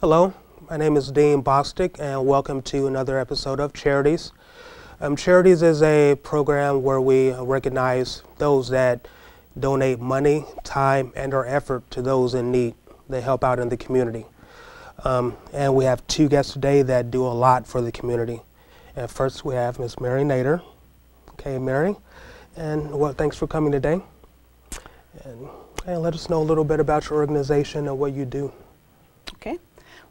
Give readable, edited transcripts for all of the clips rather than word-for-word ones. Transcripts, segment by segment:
Hello, my name is Dean Bostic, and welcome to another episode of Charities. Charities is a program where we recognize those that donate money, time, and or effort to those in need. They help out in the community. And we have two guests today that do a lot for the community. And first we have Miss Mary Nader. Okay, Mary, and well, thanks for coming today. And let us know a little bit about your organization and what you do. Okay.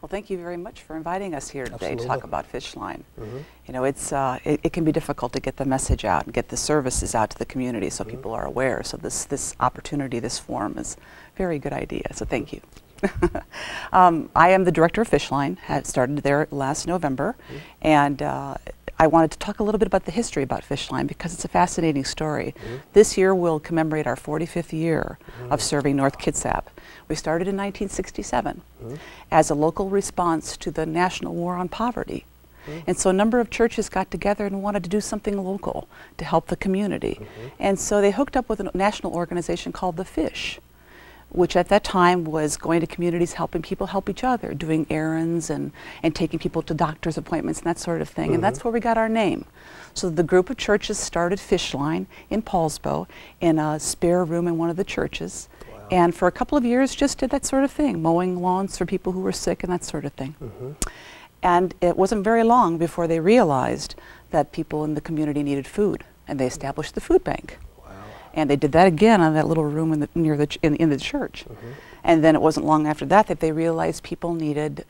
Well, thank you very much for inviting us here today Absolutely. to talk about Fishline. You know, it can be difficult to get the message out and get the services out to the community so people are aware. So this opportunity, this forum is a very good idea. So thank you. I am the director of Fishline. Had started there last November, and I wanted to talk a little bit about the history about Fishline because it's a fascinating story. This year we'll commemorate our 45th year of serving North Kitsap. We started in 1967 as a local response to the National War on Poverty. And so a number of churches got together and wanted to do something local to help the community. And so they hooked up with a national organization called the Fish, which at that time was going to communities, helping people help each other, doing errands and taking people to doctor's appointments and that sort of thing. And that's where we got our name. So the group of churches started Fishline in Paulsbo in a spare room in one of the churches. And for a couple of years just did that sort of thing, mowing lawns for people who were sick and that sort of thing. And it wasn't very long before they realized that people in the community needed food, and they established the food bank. And they did that again in that little room in the church. And then it wasn't long after that that they realized people needed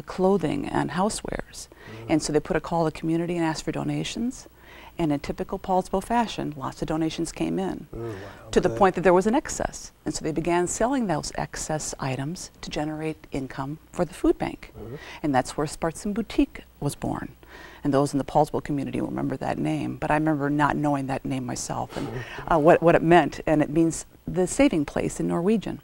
clothing and housewares. And so they put a call to the community and asked for donations. And in typical Paulsbo fashion, lots of donations came in to the point that there was an excess. And so they began selling those excess items to generate income for the food bank. And that's where Spartan Boutique was born. And those in the Paulsbo community will remember that name, but I remember not knowing that name myself and what it meant. And it means the saving place in Norwegian.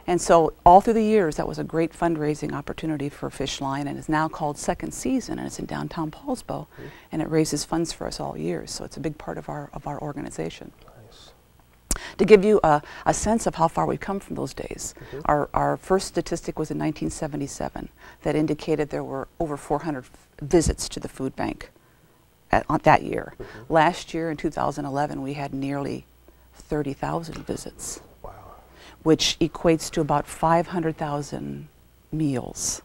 And so all through the years, that was a great fundraising opportunity for Fishline, and is now called Second Season, and it's in downtown Paulsbo, and it raises funds for us all years. So it's a big part of our organization. To give you a sense of how far we've come from those days, our first statistic was in 1977 that indicated there were over 400 visits to the food bank that year. Last year in 2011 we had nearly 30,000 visits, which equates to about 500,000 meals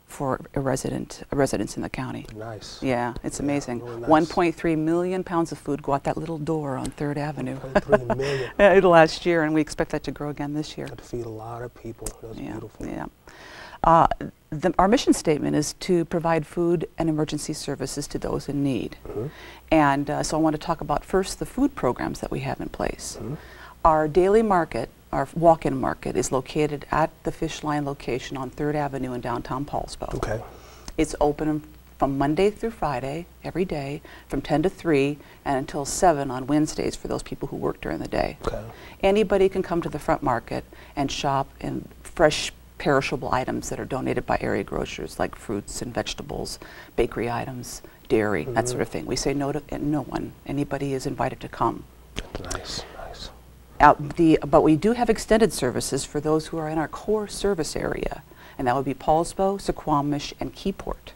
for residents in the county. Nice. Yeah, it's amazing. Really nice. 1.3 million pounds of food go out that little door on 3rd Avenue. 1.3 million. Last year, and we expect that to grow again this year. To feed a lot of people. That's beautiful. Yeah. Our mission statement is to provide food and emergency services to those in need. And so I want to talk about first the food programs that we have in place. Our daily market, our walk-in market, is located at the Fishline location on 3rd Avenue in downtown Paulsbo. It's open from Monday through Friday, every day, from 10 to 3 and until 7 on Wednesdays for those people who work during the day. Anybody can come to the front market and shop in fresh perishable items that are donated by area grocers, like fruits and vegetables, bakery items, dairy, that sort of thing. We say no to no one. Anybody is invited to come. Nice. But we do have extended services for those who are in our core service area, and that would be Paulsbo, Suquamish, and Keyport.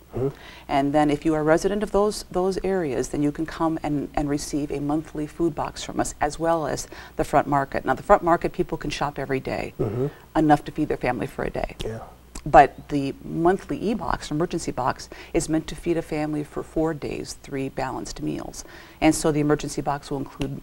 And then if you are a resident of those areas, then you can come and receive a monthly food box from us, as well as the front market. Now the front market, people can shop every day, enough to feed their family for a day. But the monthly e-box, emergency box, is meant to feed a family for 4 days, 3 balanced meals. And so the emergency box will include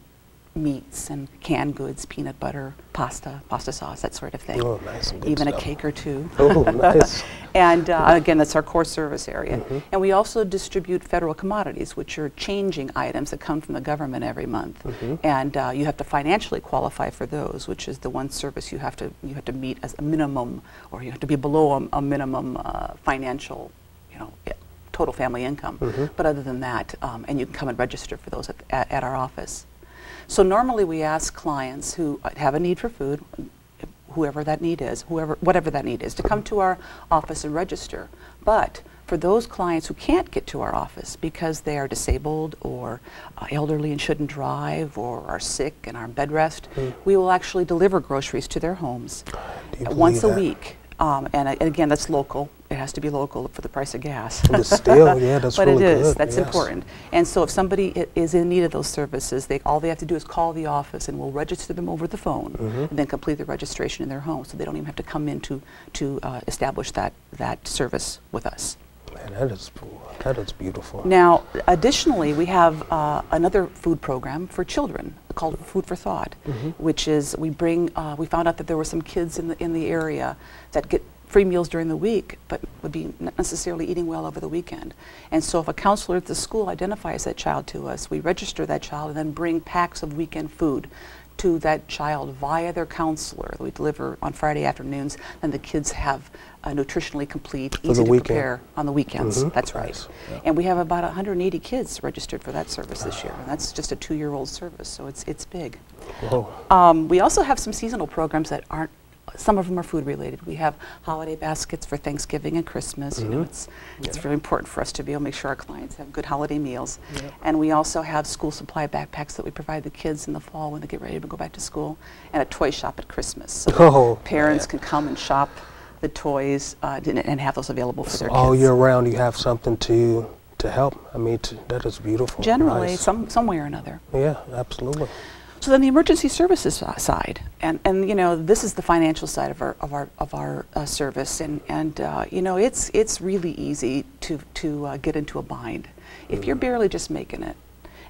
meats and canned goods, peanut butter, pasta sauce, that sort of thing. Oh, nice and good Even stuff. a cake or two. Oh, nice. And again, that's our core service area. And we also distribute federal commodities, which are changing items that come from the government every month. And you have to financially qualify for those, which is the one service you have to meet as a minimum, or you have to be below a minimum financial, total family income. But other than that, and you can come and register for those at our office. So normally we ask clients who have a need for food, whatever that need is, to come to our office and register. But for those clients who can't get to our office because they are disabled or elderly and shouldn't drive, or are sick and are on bed rest, we will actually deliver groceries to their homes once a week. And again, that's local. it has to be local for the price of gas. But still, yeah, that's but really it is. good. That's yes. important. And so if somebody is in need of those services, all they have to do is call the office, and we'll register them over the phone, and then complete the registration in their home, so they don't even have to come in to establish that service with us. Man, that is beautiful. Now, additionally, we have another food program for children called Food for Thought, which is we found out that there were some kids in the area that get free meals during the week, but would be not necessarily eating well over the weekend. And so if a counselor at the school identifies that child to us, we register that child and then bring packs of weekend food to that child via their counselor. We deliver on Friday afternoons, and the kids have nutritionally complete, easy to prepare on the weekends. That's right. Nice. Yeah. And we have about 180 kids registered for that service this year, and that's just a 2-year-old service, so it's big. Whoa. We also have some seasonal programs that aren't, some of them are food related. We have holiday baskets for Thanksgiving and Christmas. You know, it's really important for us to be able to make sure our clients have good holiday meals. And we also have school supply backpacks that we provide the kids in the fall when they get ready to go back to school, and a toy shop at Christmas. So parents can come and shop the toys and have those available for their kids. All year round you have something to help. I mean, that is beautiful. Generally, nice. some way or another. Yeah, absolutely. So then the emergency services side, and you know, this is the financial side of our service, and you know, it's really easy to get into a bind if you're barely just making it,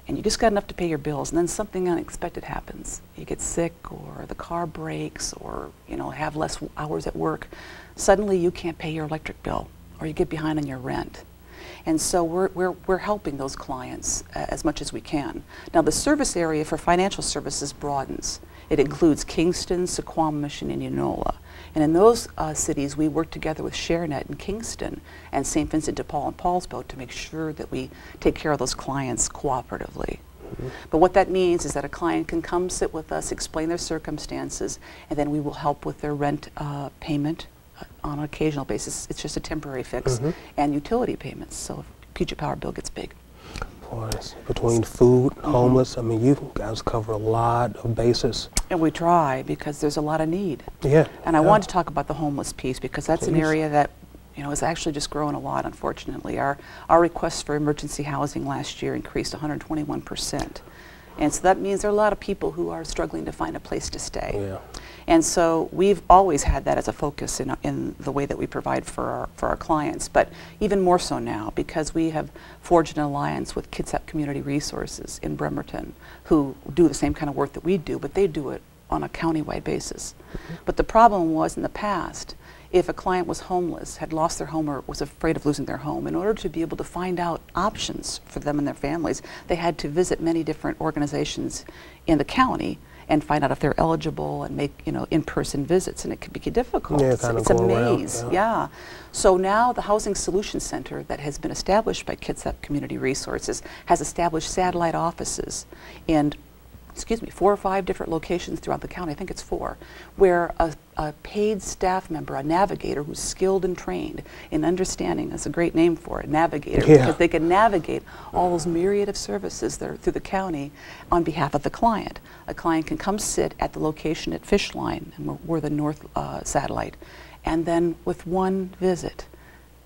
and you just got enough to pay your bills, and then something unexpected happens. You get sick, or the car breaks, or you know, have less hours at work. Suddenly, you can't pay your electric bill, or you get behind on your rent. And so we're helping those clients as much as we can. Now the service area for financial services broadens. It includes Kingston, Suquamish, and Indianola. And in those cities, we work together with ShareNet in Kingston and St. Vincent de Paul and Paulsbo to make sure that we take care of those clients cooperatively. But what that means is that a client can come sit with us, explain their circumstances, and then we will help with their rent payment on an occasional basis. It's just a temporary fix, and utility payments. So if Puget Power bill gets big. Boys, between food, homeless, I mean, you guys cover a lot of bases. And we try because there's a lot of need. Yeah. And I wanted to talk about the homeless piece because that's an area that, you know, is actually just growing a lot, unfortunately. Our requests for emergency housing last year increased 121%. And so that means there are a lot of people who are struggling to find a place to stay. Yeah. And so we've always had that as a focus in the way that we provide for our clients, but even more so now because we have forged an alliance with Kitsap Community Resources in Bremerton, who do the same kind of work that we do, but they do it on a county-wide basis. But the problem was in the past, if a client was homeless, had lost their home, or was afraid of losing their home, in order to be able to find out options for them and their families, they had to visit many different organizations in the county and find out if they're eligible and make, you know, in-person visits, and it can be difficult. Yeah, it's a maze. Yeah. So now the Housing Solutions Center that has been established by Kitsap Community Resources has established satellite offices in 4 or 5 different locations throughout the county, I think it's 4, where a paid staff member, a navigator who's skilled and trained in understanding, that's a great name for it, navigator, because they can navigate all those myriad of services that are through the county on behalf of the client. A client can come sit at the location at Fishline, and we're the north satellite, and then with one visit,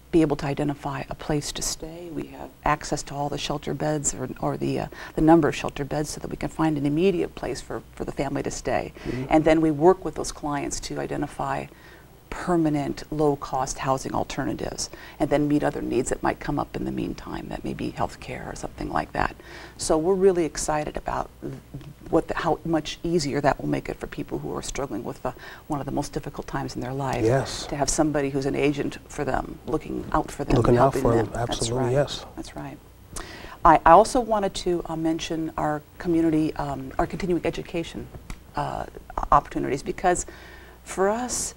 be able to identify a place to stay. We have access to all the shelter beds or the number of shelter beds so that we can find an immediate place for the family to stay. And then we work with those clients to identify permanent, low-cost housing alternatives, and then meet other needs that might come up in the meantime, that may be health care or something like that. So we're really excited about how much easier that will make it for people who are struggling with one of the most difficult times in their life. Yes. To have somebody who's an agent for them, looking out for them, looking out for them. Absolutely, yes. That's right. I also wanted to mention our community, our continuing education opportunities, because for us,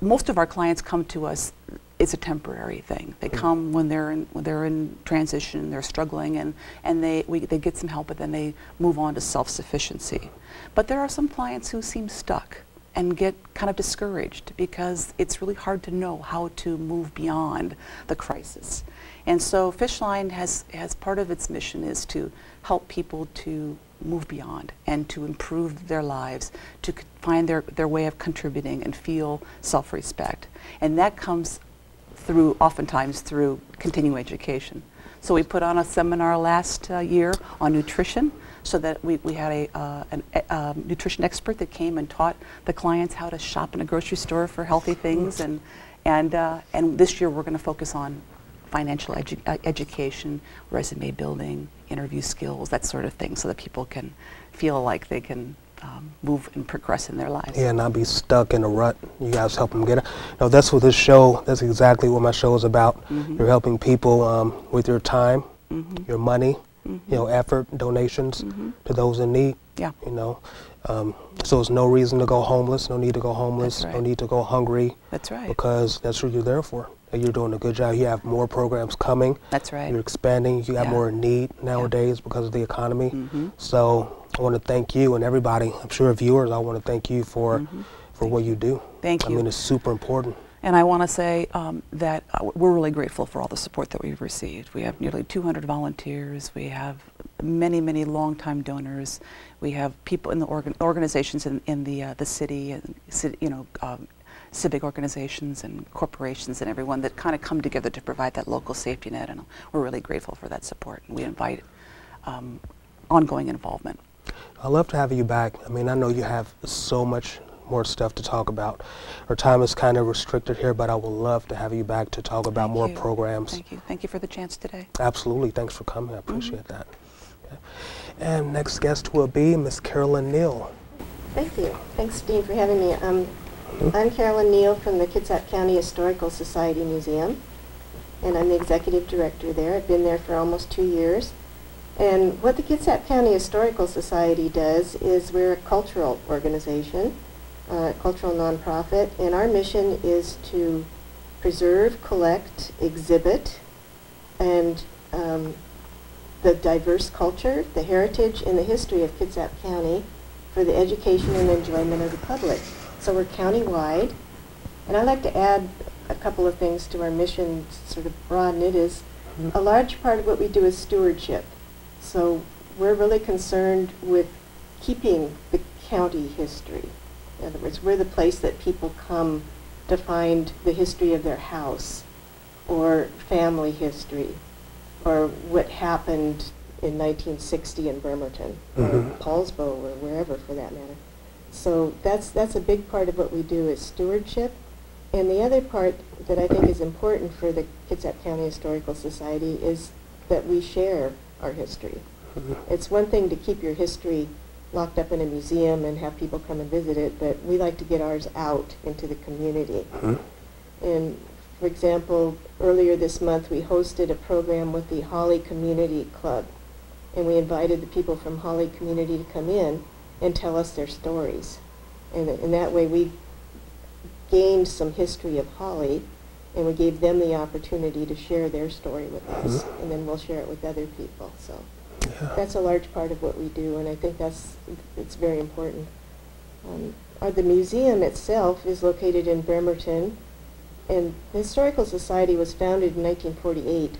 most of our clients come to us, it's a temporary thing. They come when they're in transition, they're struggling, and they get some help, but then they move on to self-sufficiency. But there are some clients who seem stuck and get kind of discouraged because it's really hard to know how to move beyond the crisis. And so Fishline has part of its mission is to help people to move beyond and to improve their lives, to find their way of contributing and feel self-respect. And that comes oftentimes through continuing education. So we put on a seminar last year on nutrition, so that we had a nutrition expert that came and taught the clients how to shop in a grocery store for healthy things, and this year we're going to focus on financial education, resume building, interview skills, that sort of thing, so that people can feel like they can move and progress in their lives. Yeah, not be stuck in a rut. You guys help them get it. No, that's what this show, that's exactly what my show is about. You're helping people with your time, your money, you know, effort, donations to those in need. Yeah. You know, so there's no reason to go homeless, no need to go homeless, That's right. no need to go hungry. That's right. Because that's what you're there for. And you're doing a good job. You have more programs coming. That's right. You're expanding. You have Yeah. more need nowadays because of the economy. Mm-hmm. So I want to thank you and everybody. I'm sure viewers, I want to thank you for what you do. Thank you. I mean, it's super important. And I want to say that we're really grateful for all the support that we've received. We have nearly 200 volunteers. We have many, many longtime donors. We have people in the organizations in the city, and civic organizations and corporations and everyone that kind of come together to provide that local safety net. And we're really grateful for that support. And we invite ongoing involvement. I'd love to have you back. I mean, I know you have so much more stuff to talk about. Our time is kind of restricted here, but I would love to have you back to talk about more programs. Thank you. Thank you for the chance today. Absolutely. Thanks for coming. I appreciate that. Okay. And next guest will be Miss Carolyn Neal. Thank you. Thanks, Dean, for having me. I'm Carolyn Neal from the Kitsap County Historical Society Museum, and I'm the executive director there. I've been there for almost 2 years. And what the Kitsap County Historical Society does is we're a cultural organization, a cultural nonprofit, and our mission is to preserve, collect, exhibit, and the diverse culture, the heritage, and the history of Kitsap County for the education and enjoyment of the public. So we're county-wide, and I'd like to add a couple of things to our mission, sort of broaden it, is a large part of what we do is stewardship. So we're really concerned with keeping the county history. In other words, we're the place that people come to find the history of their house, or family history, or what happened in 1960 in Bremerton, or Paulsbo, or wherever for that matter. So that's a big part of what we do is stewardship. And the other part that I think is important for the Kitsap County Historical Society is that we share our history. It's one thing to keep your history locked up in a museum and have people come and visit it, but we like to get ours out into the community. And for example, earlier this month we hosted a program with the Holly Community Club, and we invited the people from Holly Community to come in and tell us their stories. And in that way we gained some history of Holly, and we gave them the opportunity to share their story with us, and then we'll share it with other people. So that's a large part of what we do, and I think it's very important. The museum itself is located in Bremerton, and the Historical Society was founded in 1948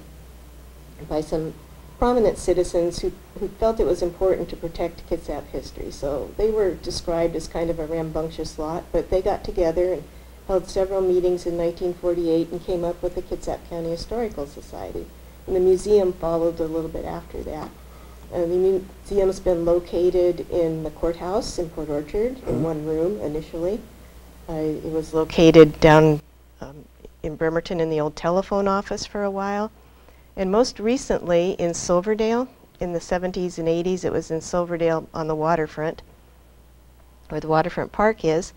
by some prominent citizens who felt it was important to protect Kitsap history. So they were described as kind of a rambunctious lot, but they got together and held several meetings in 1948 and came up with the Kitsap County Historical Society. And the museum followed a little bit after that. The museum's been located in the courthouse in Port Orchard in one room initially. It was located down in Bremerton in the old telephone office for a while. And most recently in Silverdale, in the 70s and 80s, it was in Silverdale on the waterfront, where the waterfront park is.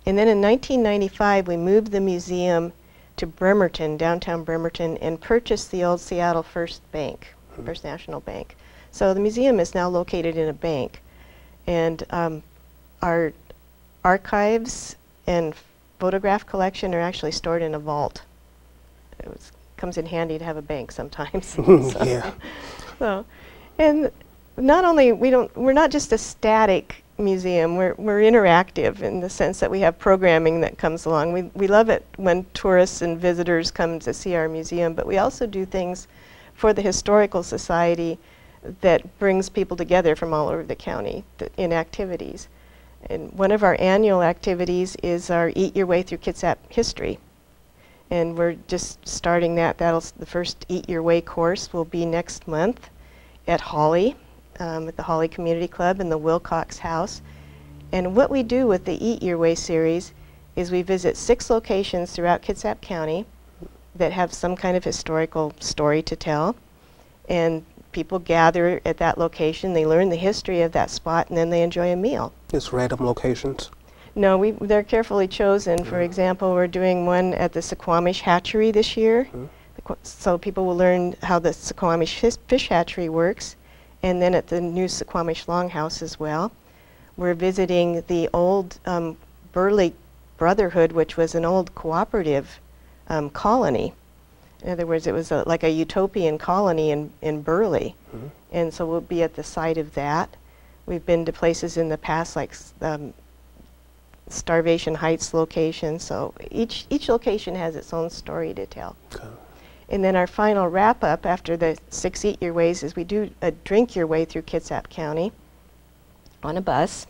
And then in 1995, we moved the museum to Bremerton, downtown Bremerton, and purchased the old Seattle First Bank, First National Bank. So the museum is now located in a bank. And our archives and photograph collection are actually stored in a vault. It comes in handy to have a bank sometimes. So, and not only we're not just a static museum, we're interactive in the sense that we have programming that comes along. We love it when tourists and visitors come to see our museum, but we also do things for the Historical Society that brings people together from all over the county in activities. And one of our annual activities is our Eat Your Way Through Kitsap History. And we're just starting that. The first Eat Your Way course will be next month at Holly, at the Holly Community Club in the Wilcox House. And what we do with the Eat Your Way series is we visit 6 locations throughout Kitsap County that have some kind of historical story to tell. And people gather at that location, they learn the history of that spot, and then they enjoy a meal. It's random locations? No, they're carefully chosen. For example, we're doing one at the Suquamish Hatchery this year. So people will learn how the Suquamish fish hatchery works, and then at the new Suquamish Longhouse as well. We're visiting the old Burley Brotherhood, which was an old cooperative colony. In other words, it was like a utopian colony in Burley. And so we'll be at the site of that. We've been to places in the past like Starvation Heights location, so each location has its own story to tell. Okay. And then our final wrap-up after the 6 Eat Your Ways is we do a Drink Your Way through Kitsap County on a bus.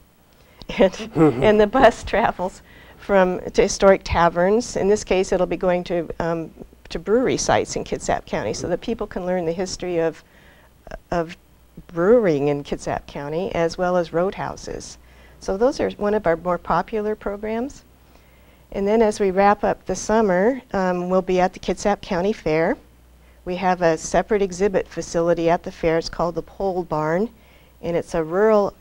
And the bus travels to historic taverns. In this case, it'll be going to brewery sites in Kitsap County so that people can learn the history of brewing in Kitsap County as well as roadhouses. So those are one of our more popular programs. And then as we wrap up the summer, we'll be at the Kitsap County Fair. We have a separate exhibit facility at the fair. It's called the Pole Barn, and it's a rural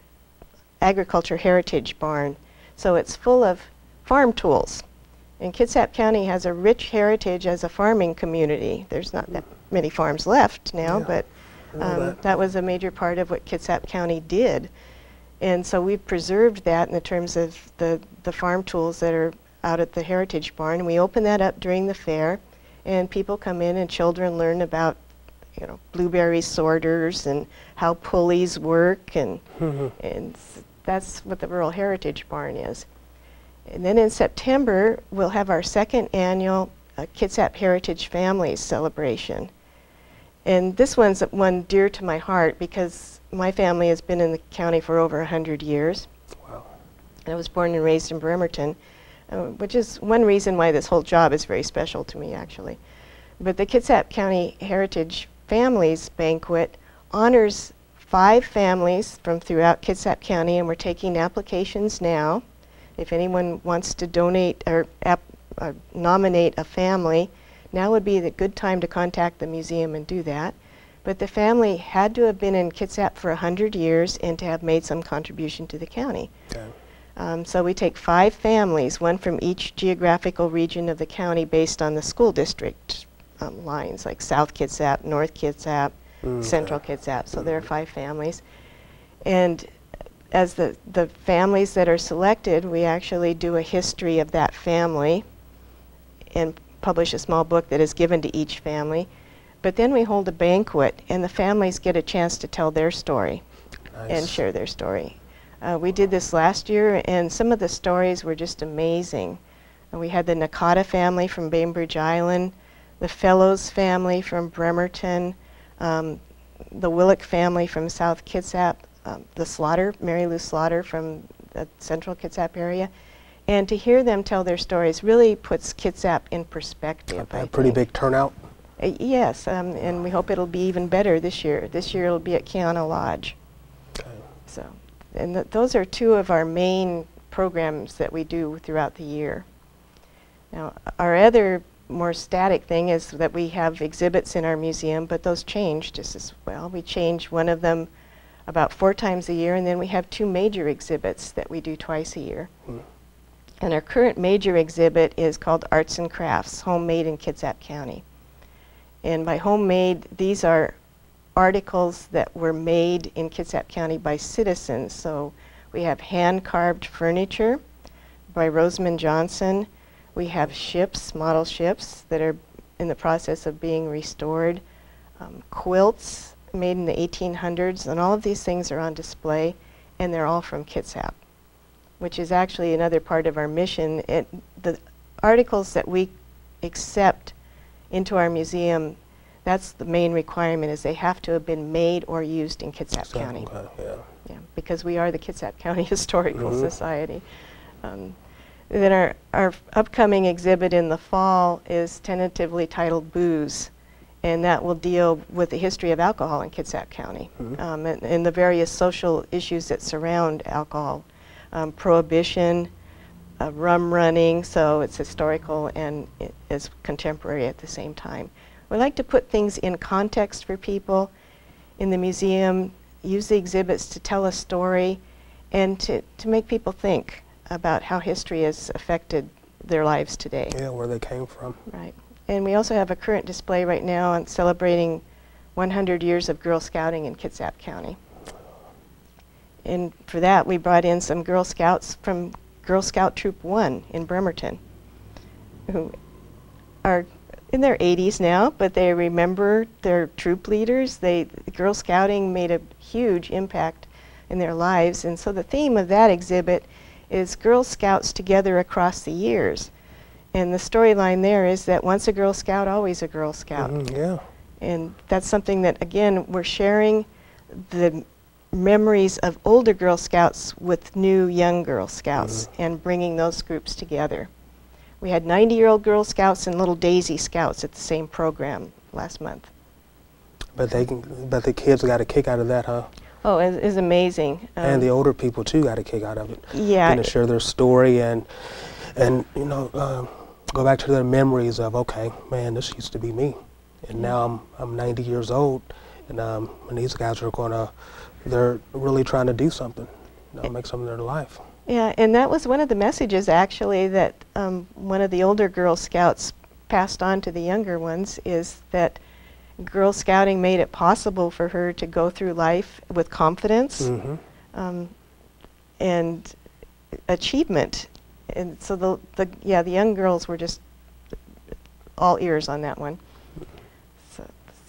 agriculture heritage barn. So it's full of farm tools. And Kitsap County has a rich heritage as a farming community. There's not that many farms left now, but that was a major part of what Kitsap County did. And so we've preserved that in the terms of the farm tools that are out at the Heritage Barn. We open that up during the fair, and people come in and children learn about, blueberry sorters and how pulleys work, and that's what the Rural Heritage Barn is. And then in September, we'll have our 2nd annual Kitsap Heritage Families celebration. And this one's one dear to my heart because my family has been in the county for over 100 years. Wow. I was born and raised in Bremerton, which is one reason why this whole job is very special to me, actually. But the Kitsap County Heritage Families Banquet honors 5 families from throughout Kitsap County, and we're taking applications now. If anyone wants to donate or nominate a family, now would be the good time to contact the museum and do that. But the family had to have been in Kitsap for 100 years and to have made some contribution to the county. Okay. So we take 5 families, one from each geographical region of the county based on the school district lines, like South Kitsap, North Kitsap, Central Kitsap. So there are 5 families. And as the families that are selected, we actually do a history of that family and publish a small book that is given to each family. But then we hold a banquet, and the families get a chance to tell their story and share their story. We did this last year, and some of the stories were just amazing. We had the Nakata family from Bainbridge Island, the Fellows family from Bremerton, the Willick family from South Kitsap, the Slaughter, Mary Lou Slaughter from the Central Kitsap area. And to hear them tell their stories really puts Kitsap in perspective. A pretty big turnout. Yes, and we hope it'll be even better this year. This year it'll be at Kiana Lodge. Okay. So, and those are 2 of our main programs that we do throughout the year. Now, our other more static thing is that we have exhibits in our museum, but those change just as well. We change one of them about 4 times a year, and then we have 2 major exhibits that we do twice a year. And our current major exhibit is called Arts and Crafts, Homemade in Kitsap County. And by homemade, these are articles that were made in Kitsap County by citizens. So we have hand-carved furniture by Rosamond Johnson. We have ships, model ships, that are in the process of being restored. Quilts made in the 1800s, and all of these things are on display, and they're all from Kitsap, which is actually another part of our mission. The articles that we accept into our museum, that's the main requirement, is they have to have been made or used in Kitsap County. Okay, yeah, because we are the Kitsap County Historical Society. Then our upcoming exhibit in the fall is tentatively titled Booze, and that will deal with the history of alcohol in Kitsap County, and the various social issues that surround alcohol. Prohibition, rum running, so it's historical and it's contemporary at the same time. We like to put things in context for people in the museum, use the exhibits to tell a story, and to make people think about how history has affected their lives today. Yeah, where they came from. Right. And we also have a current display right now on celebrating 100 years of Girl Scouting in Kitsap County. And for that, we brought in some Girl Scouts from Girl Scout Troop 1 in Bremerton, who are in their 80s now, but they remember their troop leaders. Girl Scouting made a huge impact in their lives, and so the theme of that exhibit is Girl Scouts together across the years. And the storyline there is that once a Girl Scout, always a Girl Scout. Yeah. And that's something that, again, we're sharing the memories of older Girl Scouts with new young Girl Scouts and bringing those groups together. We had 90-year-old Girl Scouts and little Daisy Scouts at the same program last month. But the kids got a kick out of that, huh? Oh, it's amazing. And the older people too got a kick out of it. Yeah. Getting to share their story and you know, go back to their memories of, okay, man, this used to be me, and now I'm 90 years old, and these guys are they're really trying to do something, you know, make something in their life. Yeah, and that was one of the messages actually that one of the older Girl Scouts passed on to the younger ones, is that Girl Scouting made it possible for her to go through life with confidence and achievement. And so the young girls were just all ears on that one.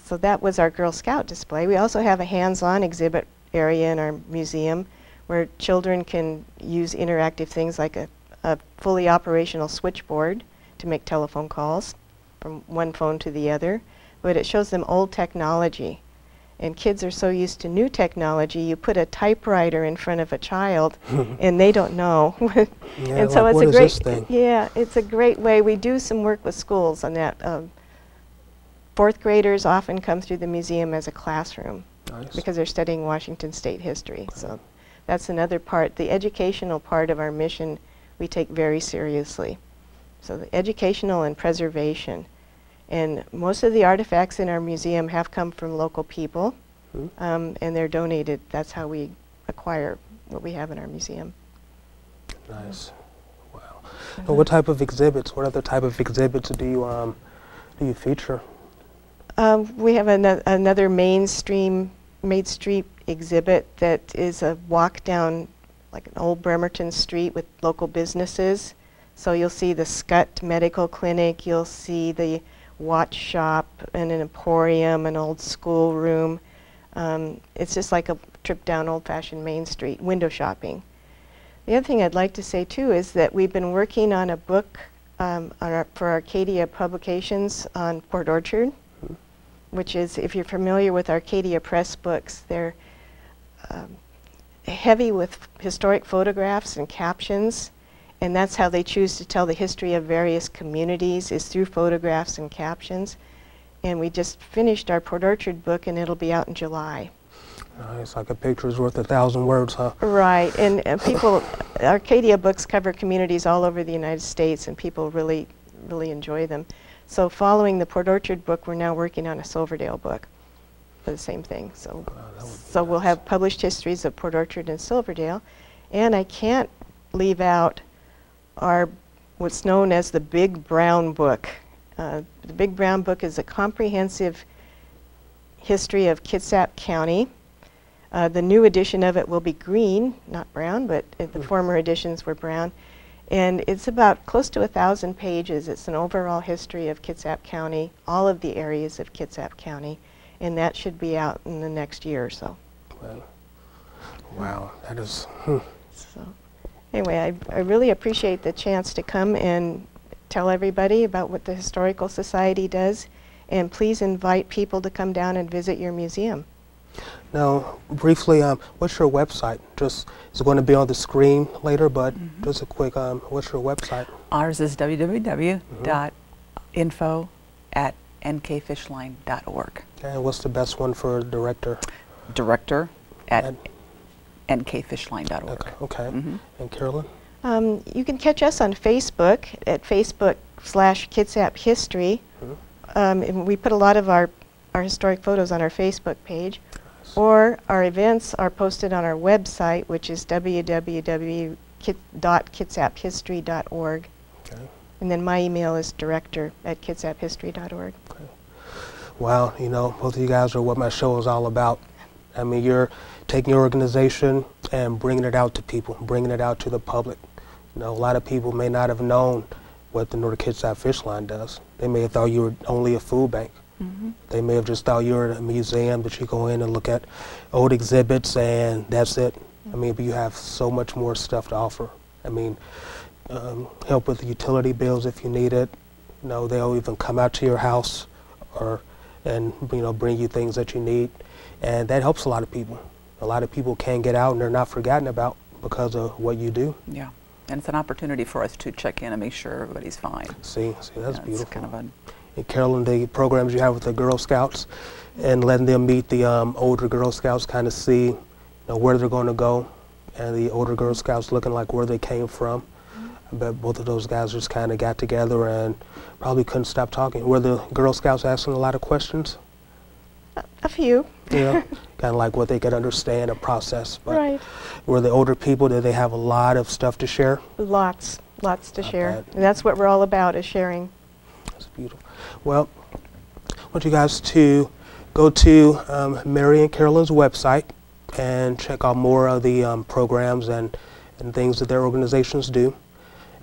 So that was our Girl Scout display. We also have a hands-on exhibit area in our museum where children can use interactive things like a fully operational switchboard to make telephone calls from one phone to the other. But it shows them old technology. And kids are so used to new technology, you put a typewriter in front of a child and they don't know. Yeah, and so like, it's what a is great this thing? Yeah, it's a great way. We do some work with schools on that. Fourth graders often come through the museum as a classroom because they're studying Washington State history. So that's another part. The educational part of our mission we take very seriously. So the educational and preservation. And most of the artifacts in our museum have come from local people, and they're donated. That's how we acquire what we have in our museum. Nice. Wow. And what type of exhibits, what other type of exhibits do you feature? We have another Main Street exhibit that is a walk down like an old Bremerton street with local businesses. So you'll see the Scut Medical Clinic, you'll see the watch shop and an emporium, an old schoolroom. It's just like a trip down old-fashioned Main Street, window shopping. The other thing I'd like to say too is that we've been working on a book for Arcadia Publications on Port Orchard, which is, if you're familiar with Arcadia Press books, they're heavy with historic photographs and captions. And that's how they choose to tell the history of various communities, is through photographs and captions. And we just finished our Port Orchard book, and it'll be out in July. It's like a picture's worth 1,000 words, huh? Right, and people, Arcadia books cover communities all over the United States, and people really, really enjoy them. So following the Port Orchard book, we're now working on a Silverdale book for the same thing. So, we'll have published histories of Port Orchard and Silverdale. And I can't leave out what's known as the Big Brown Book. The Big Brown Book is a comprehensive history of Kitsap County. The new edition of it will be green, not brown, but the former editions were brown. And it's about close to 1,000 pages. It's an overall history of Kitsap County, all of the areas of Kitsap County, and that should be out in the next year or so. Well, wow, that is... So. Anyway, I really appreciate the chance to come and tell everybody about what the Historical Society does, and please invite people to come down and visit your museum. Now, briefly, what's your website? Just it's going to be on the screen later, but just a quick, what's your website? Ours is www.info@nkfishline.org. And what's the best one for director? Director at nkfishline.org. Okay. And Carolyn? You can catch us on Facebook at Facebook/Kitsap History. And we put a lot of our historic photos on our Facebook page. Or our events are posted on our website, which is www.kitsaphistory.org. Okay. And then my email is director@kitsaphistory.org. Okay. Well, you know, both of you guys are what my show is all about. I mean, you're taking your organization and bringing it out to people, bringing it out to the public. You know, a lot of people may not have known what the Northern Kitsap Fishline does. They may have thought you were only a food bank. They may have just thought you were a museum that you go in and look at old exhibits and that's it. I mean, but you have so much more stuff to offer. I mean, help with the utility bills if you need it. You know, they'll even come out to your house and you know, bring you things that you need. And that helps a lot of people. A lot of people can get out and they're not forgotten about because of what you do. Yeah, and it's an opportunity for us to check in and make sure everybody's fine. See, that's beautiful. It's kind of a And Carolyn, the programs you have with the Girl Scouts and letting them meet the older Girl Scouts, kind of see where they're going to go, and the older Girl Scouts looking like where they came from. I bet both of those guys just kind of got together and probably couldn't stop talking. Were the Girl Scouts asking a lot of questions? A few. Yeah, kind of like what they could understand and process. But Right. were the older people, did they have a lot of stuff to share? Lots to share. bad. And that's what we're all about, is sharing. That's beautiful. Well, I want you guys to go to Mary and Carolyn's website and check out more of the programs and things that their organizations do.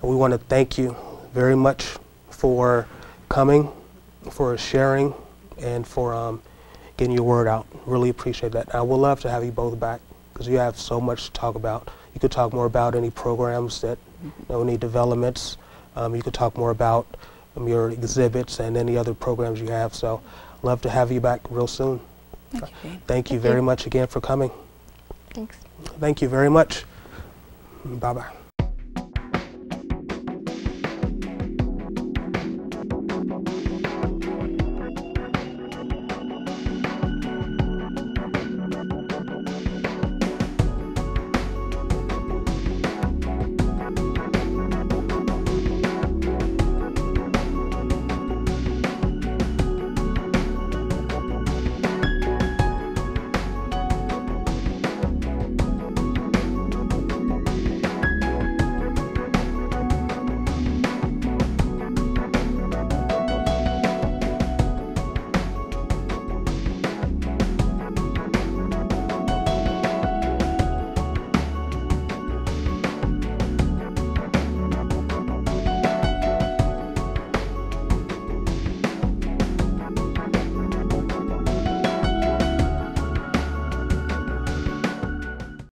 And we want to thank you very much for coming, for sharing, and for getting your word out. Really appreciate that. I would love to have you both back because you have so much to talk about. You could talk more about any programs that any developments. You could talk more about your exhibits and any other programs you have. So love to have you back real soon. Thank you, Dean. Thank you very much again for coming. Thanks. Thank you very much. Bye-bye.